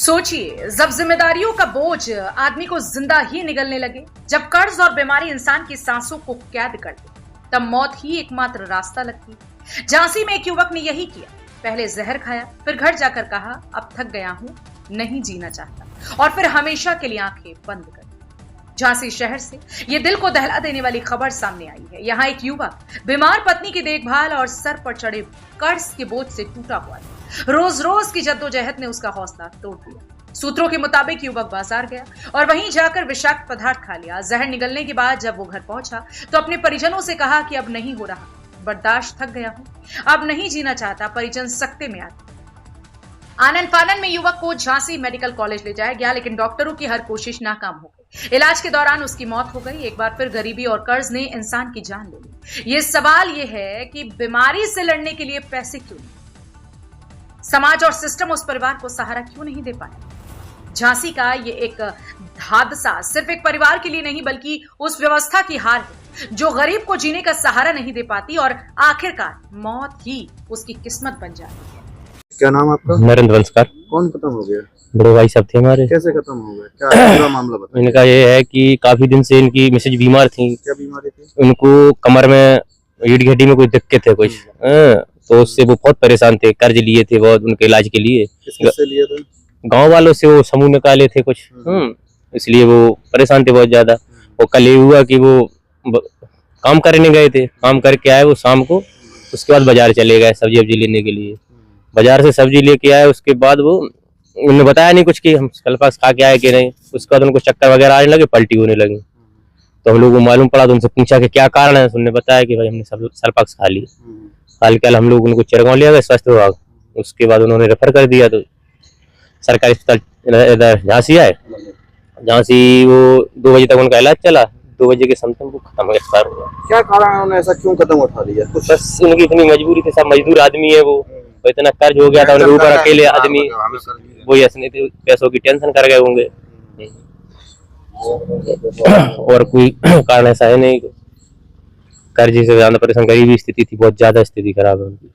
सोचिए, जब जिम्मेदारियों का बोझ आदमी को जिंदा ही निगलने लगे, जब कर्ज और बीमारी इंसान की सांसों को कैद कर दे, तब मौत ही एकमात्र रास्ता लगती है। झांसी में एक युवक ने यही किया। पहले जहर खाया, फिर घर जाकर कहा अब थक गया हूं, नहीं जीना चाहता, और फिर हमेशा के लिए आंखें बंद कर दी। झांसी शहर से ये दिल को दहला देने वाली खबर सामने आई है। यहाँ एक युवक बीमार पत्नी की देखभाल और सर पर चढ़े कर्ज के बोझ से टूटा हुआ है। रोज रोज की जद्दोजहद ने उसका हौसला तोड़ दिया। सूत्रों के मुताबिक युवक बाजार गया और वहीं जाकर विषाक्त पदार्थ खा लिया। जहर निगलने के बाद जब वो घर पहुंचा तो अपने परिजनों से कहा कि अब नहीं हो रहा, बर्दाश्त, थक गया हूं, अब नहीं जीना चाहता। परिजन सकते में आ गए। आनन फानन में युवक को झांसी मेडिकल कॉलेज ले जाया गया, लेकिन डॉक्टरों की हर कोशिश नाकाम हो गई। इलाज के दौरान उसकी मौत हो गई। एक बार फिर गरीबी और कर्ज ने इंसान की जान ले ली। ये सवाल ये है कि बीमारी से लड़ने के लिए पैसे क्यों नहीं? समाज और सिस्टम उस परिवार को सहारा क्यों नहीं दे पाया? झांसी का ये एक हादसा सिर्फ एक परिवार के लिए नहीं, बल्कि उस व्यवस्था की हार है जो गरीब को जीने का सहारा नहीं दे पाती और आखिरकार मौत ही उसकी किस्मत बन जाती है। क्या नाम आपका? नरेंद्र वंशकार। कौन खत्म हो गया? बड़े भाई सब थे हमारे। कैसे खत्म हो गया? क्या पूरा मामला बताओ। इनका ये है कि काफी दिन से इनकी मिसेज बीमार थी। क्या बीमारी थी? उनको कमर में रीढ़ की हड्डी में कोई दिक्कत है कुछ, तो उससे वो बहुत परेशान थे। कर्ज लिए थे बहुत उनके इलाज के लिए। किससे लिए थे? गांव वालों से वो समूह निकाले थे कुछ, इसलिए वो परेशान थे बहुत ज्यादा। और कल ये हुआ कि वो काम करने गए थे, काम करके आए वो शाम को, उसके बाद बाजार चले गए सब्जी वब्जी लेने के लिए। बाजार से सब्जी लेके आए, उसके बाद वो उन्होंने बताया नहीं कुछ कि हम सल्फाक्स खा के आए कि नहीं। उसके बाद उनको चक्कर वगैरह आने लगे, पलटी होने लगी। तो हम लोग को मालूम पड़ा तो उनसे पूछा कि क्या कारण है। उन्होंने बताया कि भाई हमने सल्फाक्स खा ली। हाल के हम लोग उनको चिरगांव लिया गया स्वास्थ्य विभाग। उसके बाद उन्होंने रेफर कर दिया तो सरकारी अस्पताल इधर झांसी आए। झांसी वो 2 बजे तक उनका इलाज चला। 2 बजे के समथिंग वो खत्म एक्सपायर हो गया। क्या कारण है, उन्होंने ऐसा क्यों कदम उठा लिया? बस उनकी इतनी मजबूरी थी, सब मजदूर आदमी है वो, तो इतना कर्ज हो गया था उनके ऊपर, अकेले आदमी, वही असली पैसों की टेंशन कर गए होंगे। और कोई कारण ऐसा है नहीं। कर्ज से ज्यादा परेशान, गरीबी स्थिति थी, बहुत ज्यादा स्थिति खराब है उनकी।